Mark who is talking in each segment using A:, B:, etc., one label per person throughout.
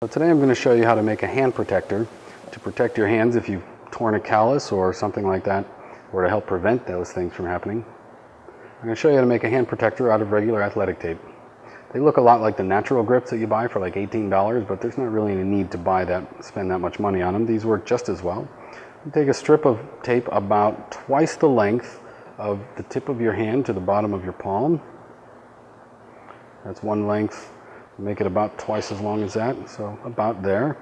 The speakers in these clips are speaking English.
A: So today I'm going to show you how to make a hand protector to protect your hands if you've torn a callus or something like that, or to help prevent those things from happening. I'm going to show you how to make a hand protector out of regular athletic tape. They look a lot like the natural grips that you buy for like $18, but there's not really any need to spend that much money on them. These work just as well. You take a strip of tape about twice the length of the tip of your hand to the bottom of your palm. That's one length. Make it about twice as long as that, so about there.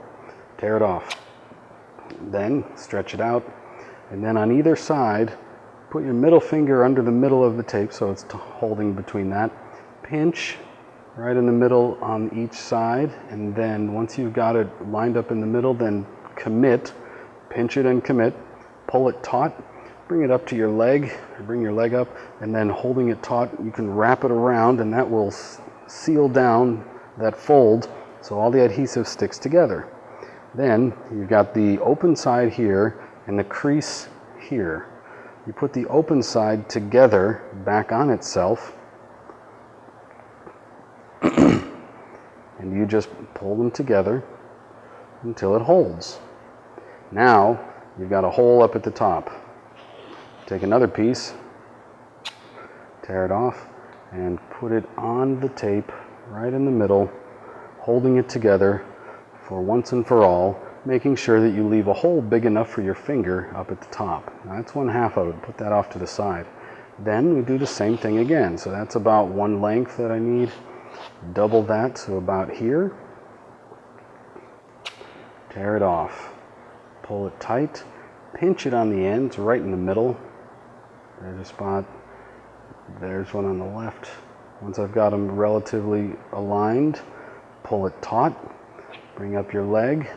A: Tear it off. Then stretch it out, and then on either side, put your middle finger under the middle of the tape so it's holding between that. Pinch right in the middle on each side, and then once you've got it lined up in the middle, then commit. Pinch it and commit. Pull it taut. Bring it up to your leg, bring your leg up, and then holding it taut, you can wrap it around, and that will seal down that fold so all the adhesive sticks together. Then you've got the open side here and the crease here. You put the open side together back on itself and you just pull them together until it holds. Now you've got a hole up at the top. Take another piece, tear it off, and put it on the tape right in the middle, holding it together for once and for all, making sure that you leave a hole big enough for your finger up at the top. Now that's one half of it. Put that off to the side. Then we do the same thing again. So that's about one length that I need. Double that, so about here. Tear it off. Pull it tight. Pinch it on the ends right in the middle. There's a spot. There's one on the left. Once I've got them relatively aligned, pull it taut, bring up your leg,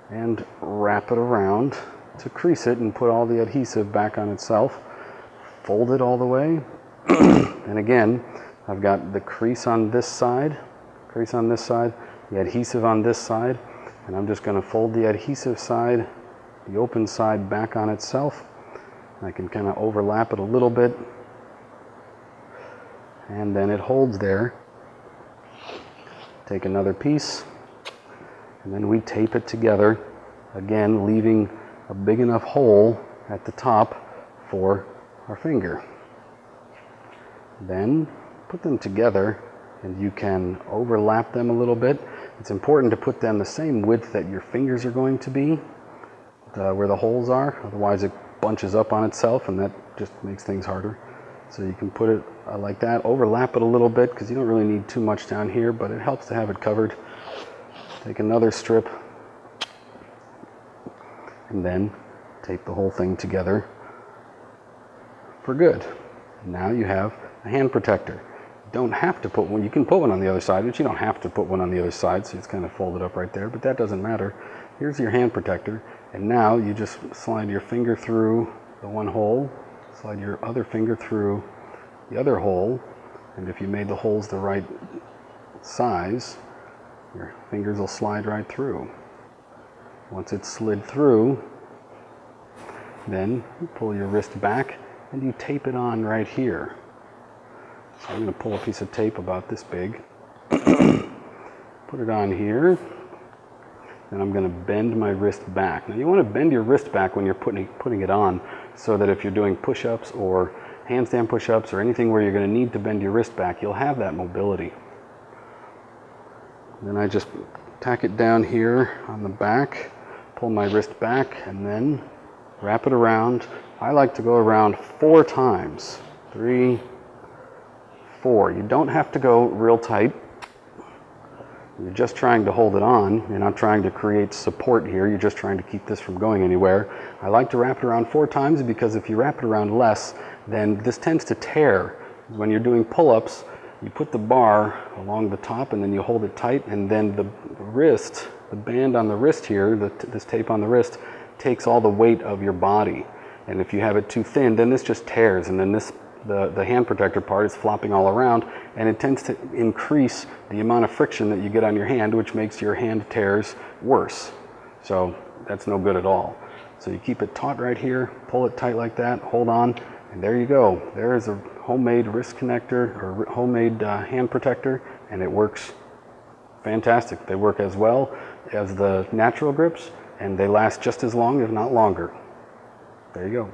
A: and wrap it around to crease it and put all the adhesive back on itself. Fold it all the way. And again, I've got the crease on this side, the adhesive on this side, and I'm just going to fold the adhesive side, the open side back on itself. I can kind of overlap it a little bit, and then it holds there. Take another piece, and then we tape it together, again leaving a big enough hole at the top for our finger. Then put them together, and you can overlap them a little bit. It's important to put them the same width that your fingers are going to be, where the holes are, otherwise it bunches up on itself and that just makes things harder. So you can put it like that, overlap it a little bit because you don't really need too much down here, but it helps to have it covered. Take another strip and then tape the whole thing together for good. Now you have a hand protector. You don't have to put one, you can put one on the other side, but you don't have to put one on the other side, so it's kind of folded up right there, but that doesn't matter. Here's your hand protector, and now you just slide your finger through the one hole, slide your other finger through the other hole, and if you made the holes the right size, your fingers will slide right through. Once it's slid through, then you pull your wrist back and you tape it on right here. So I'm going to pull a piece of tape about this big, put it on here, and I'm going to bend my wrist back. Now you want to bend your wrist back when you're putting it on, so that if you're doing push-ups or handstand push-ups or anything where you're going to need to bend your wrist back, you'll have that mobility. Then I just tack it down here on the back, pull my wrist back, and then wrap it around. I like to go around 4 times. 3, 4. You don't have to go real tight. You're just trying to hold it on. You're not trying to create support here. You're just trying to keep this from going anywhere. I like to wrap it around 4 times because if you wrap it around less, then this tends to tear. When you're doing pull-ups, you put the bar along the top and then you hold it tight, and then the wrist, the band on the wrist here, this tape on the wrist, takes all the weight of your body. And if you have it too thin, then this just tears, and then the hand protector part is flopping all around, and it tends to increase the amount of friction that you get on your hand, which makes your hand tears worse. So that's no good at all. So you keep it taut right here, pull it tight like that, hold on, and there you go. There is a homemade wrist connector or homemade hand protector, and it works fantastic. They work as well as the natural grips, and they last just as long, if not longer. There you go.